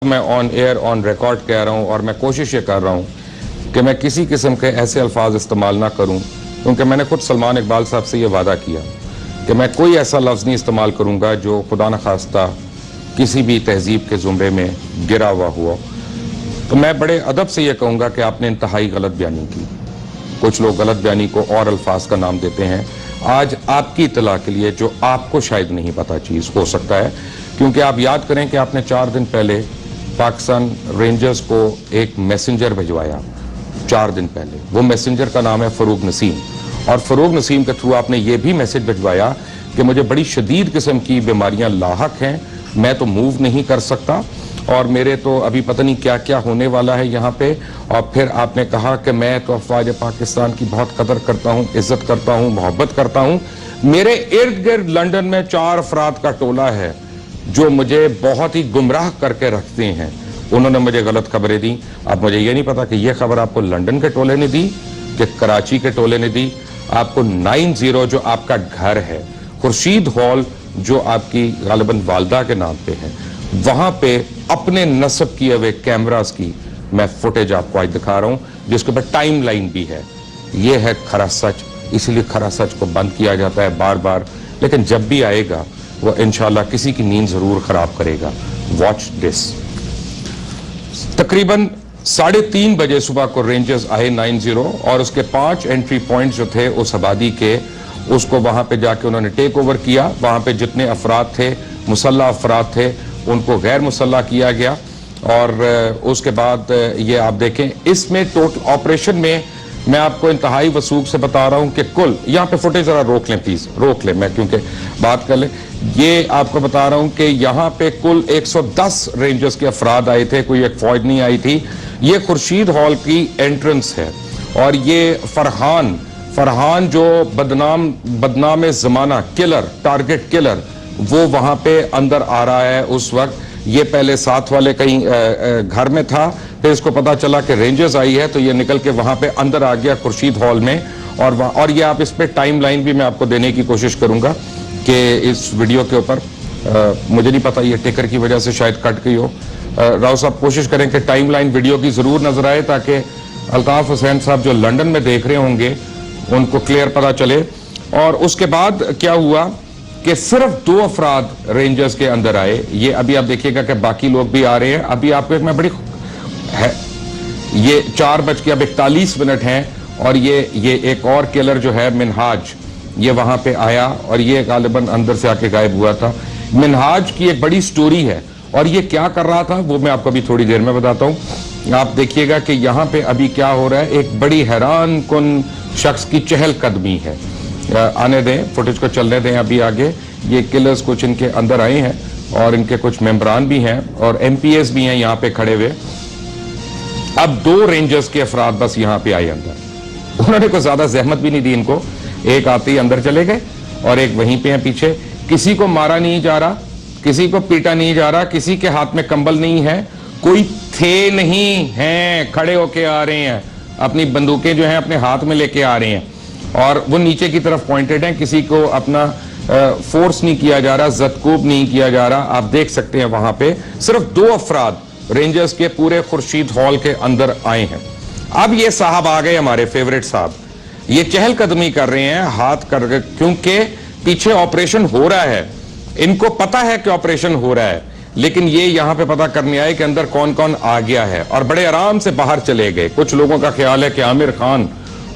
मैं on air on record कह रहा हूँ और मैं कोशिश ये कर रहा हूँ कि मैं किसी किस्म के ऐसे अल्फाज इस्तेमाल ना करूँ, क्योंकि मैंने खुद सलमान इकबाल साहब से ये वादा किया कि मैं कोई ऐसा लफ्ज़ नहीं इस्तेमाल करूँगा जो खुदा न खास्ता किसी भी तहजीब के ज़ुमरे में गिरा हुआ। तो मैं बड़े अदब से ये कहूँगा कि आपने इंतहाई गलत बयानी की। कुछ लोग गलत बयानी को और अल्फाज का नाम देते हैं। आज आपकी इत्तला के लिए जो आपको शायद नहीं पता चीज़ हो सकता है, क्योंकि आप याद करें कि आपने 4 दिन पहले पाकिस्तान रेंजर्स को एक मैसेंजर भिजवाया 4 दिन पहले। वो मैसेंजर का नाम है फरूक नसीम, और फरूक नसीम के थ्रू आपने ये भी मैसेज भिजवाया कि मुझे बड़ी शदीद किस्म की बीमारियां लाहक हैं, मैं तो मूव नहीं कर सकता और मेरे तो अभी पता नहीं क्या क्या होने वाला है यहाँ पे। और फिर आपने कहा कि मैं तो अफवाज पाकिस्तान की बहुत कदर करता हूँ, इज्जत करता हूँ, मोहब्बत करता हूँ। मेरे इर्द गिर्द लंदन में 4 अफराद का टोला है जो मुझे बहुत ही गुमराह करके रखते हैं। उन्होंने मुझे गलत खबरें दी। अब मुझे ये नहीं पता कि ये खबर आपको लंदन के टोले ने दी कि कराची के टोले ने दी। आपको 90 जो आपका घर है, खुर्शीद हॉल जो आपकी गालिबन वालदा के नाम पे है, वहां पे अपने नस्ब किए हुए कैमरास की मैं फुटेज आपको आज दिखा रहा हूं, जिसके ऊपर टाइम लाइन भी है। ये है खरा सच, इसलिए खरा सच को बंद किया जाता है बार बार, लेकिन जब भी आएगा वो इंशाल्लाह किसी की नींद जरूर खराब करेगा। Watch this. तकरीबन 3:30 बजे सुबह को रेंजर्स आए 90 और उसके 5 एंट्री पॉइंट्स जो थे उस आबादी के, उसको वहां पे जाके उन्होंने टेक ओवर किया। वहां पे जितने अफराद थे, मुसल्ला अफराद थे, उनको गैर मुसल्ला किया गया। और उसके बाद ये आप देखें, इसमें टोटल ऑपरेशन में मैं आपको इंतहाई वसूख से बता रहा हूं कि कुल, यहाँ पे फुटेज जरा रोक लें प्लीज, रोक लें, मैं क्योंकि बात कर लें। ये आपको बता रहा हूं कि यहाँ पे कुल 110 रेंजर्स के अफराद आए थे, कोई एक फौज नहीं आई थी। ये खुर्शीद हॉल की एंट्रेंस है और ये फरहान जो बदनाम जमाना किलर, टारगेट किलर, वो वहां पे अंदर आ रहा है उस वक्त। ये पहले साथ वाले कहीं घर में था, फिर इसको पता चला कि रेंजर्स आई है तो ये निकल के वहां पे अंदर आ गया खुर्शीद हॉल में। और ये आप इस पे टाइम लाइन भी मैं आपको देने की कोशिश करूंगा कि इस वीडियो के ऊपर मुझे नहीं पता, ये टिकर की वजह से शायद कट गई हो। राव साहब कोशिश करें कि टाइम लाइन वीडियो की जरूर नजर आए, ताकि अल्ताफ हुसैन साहब जो लंदन में देख रहे होंगे उनको क्लियर पता चले। और उसके बाद क्या हुआ कि सिर्फ 2 अफराद रेंजर्स के अंदर आए। ये अभी आप देखिएगा कि बाकी लोग भी आ रहे हैं। अभी आपको एक मैं बड़ी है, ये 4:41 हैं और ये एक और किलर जो है मिनहाज, ये वहां पे आया और ये गालिबन अंदर से आके गायब हुआ था। मिनहाज की एक बड़ी स्टोरी है और ये क्या कर रहा था वो मैं आपको अभी थोड़ी देर में बताता हूं। आप देखिएगा कि यहाँ पे अभी क्या हो रहा है, एक बड़ी हैरान कुन शख्स की चहलकदमी है। आने दें, फुटेज को चलने दें अभी आगे। ये किलर्स कुछ इनके अंदर आए हैं और इनके कुछ मेंबरान भी हैं और MPs भी हैं यहाँ पे खड़े हुए। अब 2 रेंजर्स के अफराद बस यहाँ पे आए अंदर, उन्होंने कोई ज्यादा जहमत भी नहीं दी इनको। एक आते ही अंदर चले गए और एक वहीं पे है पीछे। किसी को मारा नहीं जा रहा, किसी को पीटा नहीं जा रहा, किसी के हाथ में कंबल नहीं है, कोई थे नहीं हैं, खड़े होके आ रहे हैं, अपनी बंदूकें जो हैं अपने हाथ में लेके आ रहे हैं और वो नीचे की तरफ पॉइंटेड हैं। किसी को अपना फोर्स नहीं किया जा रहा, जदकूब नहीं किया जा रहा। आप देख सकते हैं वहां पे सिर्फ 2 अफराद रेंजर्स के पूरे खुर्शीद हॉल के अंदर आए हैं। अब ये साहब आ गए, हमारे फेवरेट साहब, ये चहलकदमी कर रहे हैं हाथ कर, क्योंकि पीछे ऑपरेशन हो रहा है। इनको पता है कि ऑपरेशन हो रहा है, लेकिन ये यहां पे पता करने आए कि अंदर कौन कौन आ गया है और बड़े आराम से बाहर चले गए। कुछ लोगों का ख्याल है कि आमिर खान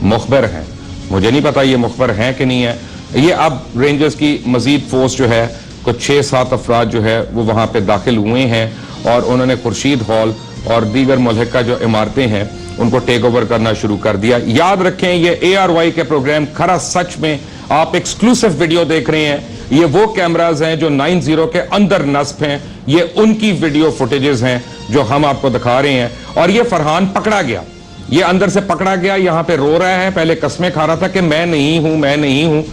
मुखबिर हैं, मुझे नहीं पता ये मुखबिर हैं कि नहीं है। ये अब रेंजर्स की मजीद फोर्स जो है, कुछ 6-7 अफराद जो है वो वहां पे दाखिल हुए हैं और उन्होंने खुर्शीद हॉल और दीगर मुल्हिका जो इमारतें हैं उनको टेक ओवर करना शुरू कर दिया। याद रखें, ये ARY के प्रोग्राम खरा सच में आप एक्सक्लूसिव वीडियो देख रहे हैं। ये वो कैमराज हैं जो 90 के अंदर नस्ब हैं, ये उनकी वीडियो फुटेजेस हैं जो हम आपको दिखा रहे हैं। और ये फरहान पकड़ा गया, ये अंदर से पकड़ा गया, यहाँ पे रो रहा है, पहले कस्में खा रहा था कि मैं नहीं हूं, मैं नहीं हूं,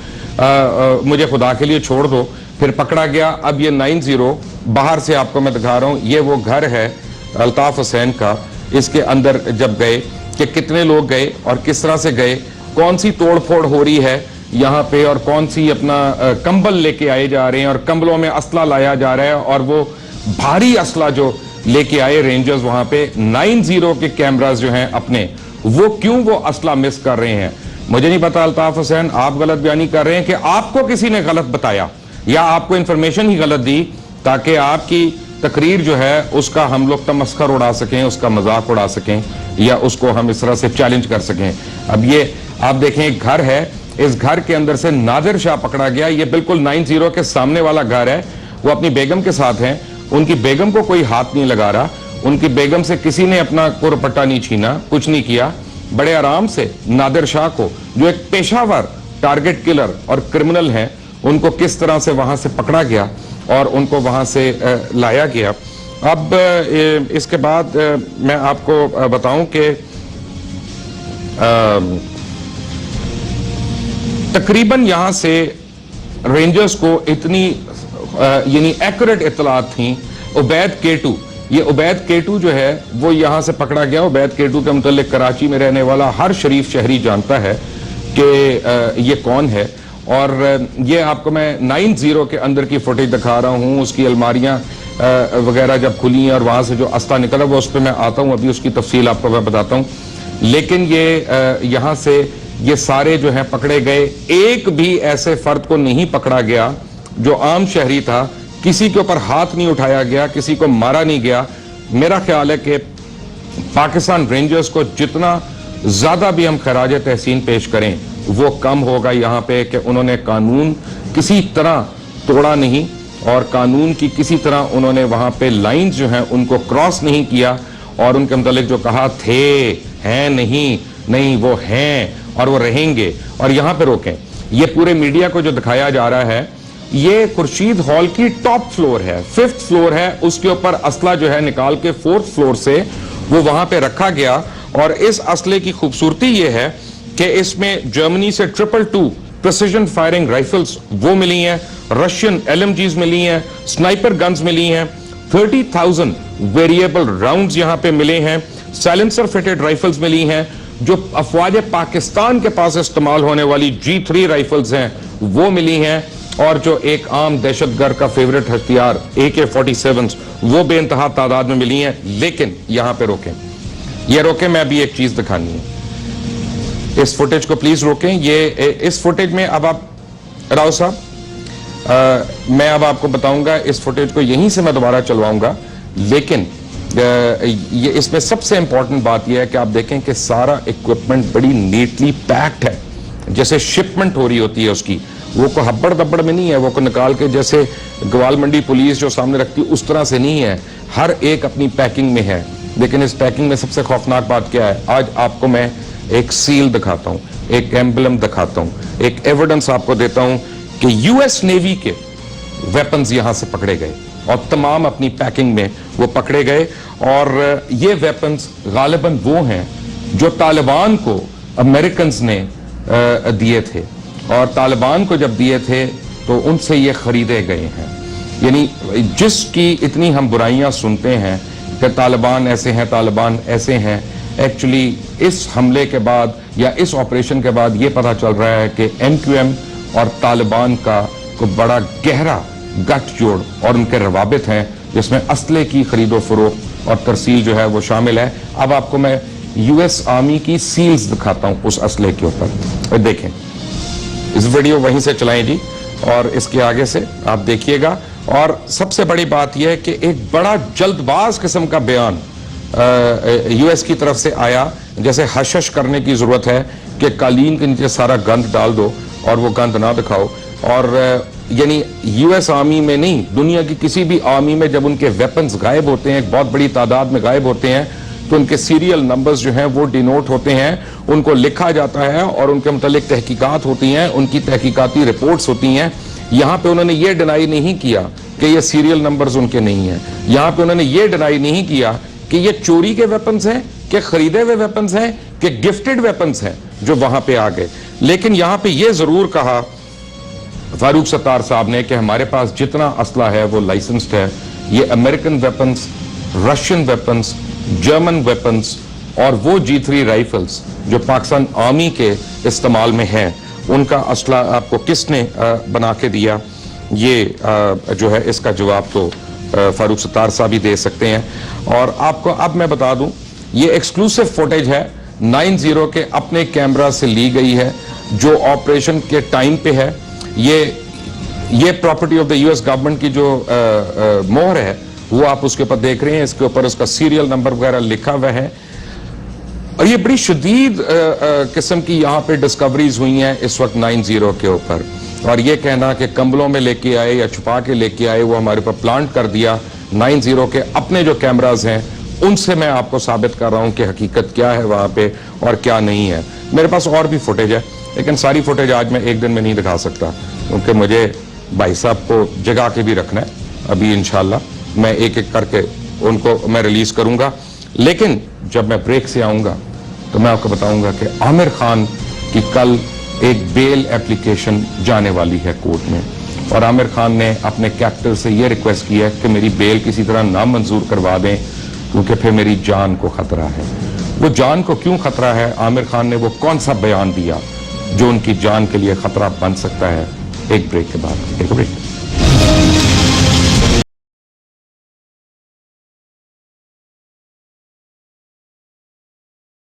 मुझे खुदा के लिए छोड़ दो। फिर पकड़ा गया। अब ये 90 बाहर से आपको मैं दिखा रहा हूं, ये वो घर है अल्ताफ हुसैन का। इसके अंदर जब गए कि कितने लोग गए और किस तरह से गए, कौन सी तोड़ फोड़ हो रही है यहाँ पे और कौन सी अपना कंबल लेके आए जा रहे हैं और कंबलों में असला लाया जा रहा है और वो भारी असला जो لے کے آئے رینجرز وہاں پہ 9-0 کے کیمراز جو ہیں اپنے, وہ کیوں وہ اسلحہ مس کر رہے ہیں؟ مجھے نہیں پتا الطاف حسین, آپ غلط بیانی کر رہے ہیں کہ آپ کو کسی نے غلط بتایا یا آپ کو انفارمیشن ہی غلط دی تاکہ آپ کی تقریر جو ہے اس کا ہم لوگ تمسخر اڑا سکیں, اس کا مذاق اڑا سکیں, یا اس کو ہم اس طرح سے چیلنج کر سکیں. اب یہ آپ دیکھیں ایک گھر ہے, اس گھر کے اندر سے نادر شاہ پکڑا گیا, یہ بالکل 9-0 کے سامنے والا گھر ہے, وہ اپنی بیگم کے ساتھ ہیں, ان کی بیگم کو کوئی ہاتھ نہیں لگا رہا, ان کی بیگم سے کسی نے اپنا کوپٹا نہیں چھینا, کچھ نہیں کیا, بڑے آرام سے نادر شاہ کو جو ایک پیشہ ور ٹارگٹ کلر اور کرمنل ہیں ان کو کس طرح سے وہاں سے پکڑا گیا اور ان کو وہاں سے لایا گیا. اب اس کے بعد میں آپ کو بتاؤں کہ تقریباً یہاں سے رینجرز کو اتنی یعنی ایکوریٹ اطلاعات تھیں. عبید کیٹو, یہ عبید کیٹو جو ہے وہ یہاں سے پکڑا گیا. عبید کیٹو کے متعلق کراچی میں رہنے والا ہر شریف شہری جانتا ہے کہ یہ کون ہے, اور یہ آپ کو میں 9-0 کے اندر کی فوٹیج دکھا رہا ہوں. اس کی الماریاں وغیرہ جب کھلی ہیں اور وہاں سے جو اسلحہ نکلا وہ اس پہ میں آتا ہوں, ابھی اس کی تفصیل آپ کو میں بتاتا ہوں. لیکن یہ یہاں سے یہ سارے جو ہیں پکڑے گئے. ایک بھی ایسے فرد کو نہیں پکڑا گیا جو عام شہری تھا, کسی کے اوپر ہاتھ نہیں اٹھایا گیا, کسی کو مارا نہیں گیا. میرا خیال ہے کہ پاکستان رینجرز کو جتنا زیادہ بھی ہم خراج تحسین پیش کریں وہ کم ہوگا یہاں پہ, کہ انہوں نے قانون کسی طرح توڑا نہیں اور قانون کی کسی طرح انہوں نے وہاں پہ لائنز جو ہیں ان کو کراس نہیں کیا, اور ان کے متعلق جو کہا تھے ہیں نہیں وہ ہیں اور وہ رہیں گے. اور یہاں پہ روکیں, یہ پورے میڈیا کو جو دکھایا جا رہا ہے یہ خورشید ہال کی ٹاپ فلور ہے, 5th فلور ہے, اس کے اوپر اسلحہ جو ہے نکال کے 4th فلور سے وہ وہاں پہ رکھا گیا. اور اس اسلحے کی خوبصورتی یہ ہے کہ اس میں جرمنی سے 222 پریسیجن فائرنگ رائفلز وہ ملی ہیں, رشین LMGs ملی ہیں, سنائپر گنز ملی ہیں, 30,000 ویریبل راؤنڈز یہاں پہ ملے ہیں, سائلنسر فٹڈ رائفلز ملی ہیں, جو افواج پاکستان کے پاس استعمال ہونے والی G3 رائفلز ہیں وہ ملی ہیں, اور جو ایک عام دہشت گرد کا فیورٹ ہتھیار AK-47 وہ بے انتہا تعداد میں ملی ہیں. لیکن یہاں پہ روکیں, یہ روکیں, میں ابھی ایک چیز دکھانی ہے, اس فوٹیج کو پلیز روکیں. یہ اس فوٹیج میں اب آپ راؤ صاحب میں اب آپ کو بتاؤں گا, اس فوٹیج کو یہیں سے میں دوبارہ چلواؤں گا, لیکن یہ اس میں سب سے امپورٹنٹ بات یہ ہے کہ آپ دیکھیں کہ سارا ایکوپمنٹ بڑی نیٹلی پیکڈ ہے, جیسے شپمنٹ ہو رہی ہوتی ہے اس کی, وہ کو ہبڑ دبڑ میں نہیں ہے, وہ کو نکال کے جیسے گوال منڈی پولیس جو سامنے رکھتی اس طرح سے نہیں ہے, ہر ایک اپنی پیکنگ میں ہے. لیکن اس پیکنگ میں سب سے خوفناک بات کیا ہے, آج آپ کو میں ایک سیل دکھاتا ہوں, ایک ایمبلم دکھاتا ہوں, ایک ایویڈنس آپ کو دیتا ہوں کہ US نیوی کے ویپنز یہاں سے پکڑے گئے اور تمام اپنی پیکنگ میں وہ پکڑے گئے. اور یہ ویپنز غالباً وہ ہیں جو طالبان کو امریکنز نے دیے تھے, اور طالبان کو جب دیے تھے تو ان سے یہ خریدے گئے ہیں. یعنی جس کی اتنی ہم برائیاں سنتے ہیں کہ طالبان ایسے ہیں, طالبان ایسے ہیں, ایکچولی اس حملے کے بعد یا اس آپریشن کے بعد یہ پتہ چل رہا ہے کہ MQM اور طالبان کا کو بڑا گہرا گٹھ جوڑ اور ان کے روابط ہیں, جس میں اسلحے کی خرید و فروخت اور ترسیل جو ہے وہ شامل ہے. اب آپ کو میں US آرمی کی سیلز دکھاتا ہوں اس اسلحے کے اوپر, دیکھیں اس ویڈیو وہیں سے چلائیں جی, اور اس کے آگے سے آپ دیکھیے گا. اور سب سے بڑی بات یہ ہے کہ ایک بڑا جلد باز قسم کا بیان US کی طرف سے آیا, جیسے حشش کرنے کی ضرورت ہے کہ قالین کے نیچے سارا گند ڈال دو اور وہ گند نہ دکھاؤ. اور یعنی US آرمی میں نہیں, دنیا کی کسی بھی آرمی میں جب ان کے ویپنز غائب ہوتے ہیں, ایک بہت بڑی تعداد میں غائب ہوتے ہیں, تو ان کے سیریل نمبرز جو ہیں وہ ڈینوٹ ہوتے ہیں, ان کو لکھا جاتا ہے اور ان کے متعلق تحقیقات ہوتی ہیں, ان کی تحقیقاتی رپورٹس ہوتی ہیں. یہاں پہ انہوں نے یہ ڈینائی نہیں کیا کہ یہ سیریل نمبرز ان کے نہیں ہیں, یہاں پہ انہوں نے یہ ڈینائی نہیں کیا کہ یہ چوری کے ویپنز ہیں, کہ خریدے ہوئے ویپنز ہیں, کہ گفٹڈ ویپنز ہیں جو وہاں پہ آ گئے. لیکن یہاں پہ یہ ضرور کہا فاروق ستار صاحب نے کہ ہمارے پاس جتنا اسلحہ ہے وہ لائسنسڈ ہے. یہ American weapons, Russian weapons, German weapons اور وہ G3 رائفلز جو پاکستان آرمی کے استعمال میں ہیں, ان کا اسلحہ آپ کو کس نے بنا کے دیا, یہ جو ہے اس کا جواب تو फारूक सत्तार साहब ही दे सकते हैं। और आपको अब मैं बता दूं, ये एक्सक्लूसिव फुटेज है 90 के अपने कैमरा से ली गई है, जो ऑपरेशन के टाइम पे है। ये property of the US government की जो मोहर है वो आप उसके ऊपर देख रहे हैं, इसके ऊपर उसका सीरियल नंबर वगैरह लिखा हुआ है। और ये बड़ी शदीद किस्म की यहाँ पे डिस्कवरीज हुई हैं इस वक्त 90 के ऊपर। और ये कहना कि कंबलों में लेके आए या छुपा के लेके आए, वो हमारे ऊपर प्लांट कर दिया। 90 के अपने जो कैमराज हैं उनसे मैं आपको साबित कर रहा हूं कि हकीकत क्या है वहां पे और क्या नहीं है। मेरे पास और भी फुटेज है, लेकिन सारी फुटेज आज मैं एक दिन में नहीं दिखा सकता, क्योंकि मुझे भाई साहब को जगा के भी रखना है। अभी इंशाल्लाह मैं एक एक करके उनको मैं रिलीज करूंगा, लेकिन जब मैं ब्रेक से आऊंगा तो मैं आपको बताऊंगा कि आमिर खान की कल एक बेल एप्लीकेशन जाने वाली है कोर्ट में, और आमिर खान ने अपने कैपिटल से यह रिक्वेस्ट की है कि मेरी बेल किसी तरह नामंजूर करवा दें, क्योंकि फिर मेरी जान को खतरा है। वो जान को क्यों खतरा है, आमिर खान ने वो कौन सा बयान दिया जो उनकी जान के लिए खतरा बन सकता है? एक ब्रेक के बाद, एक ब्रेक।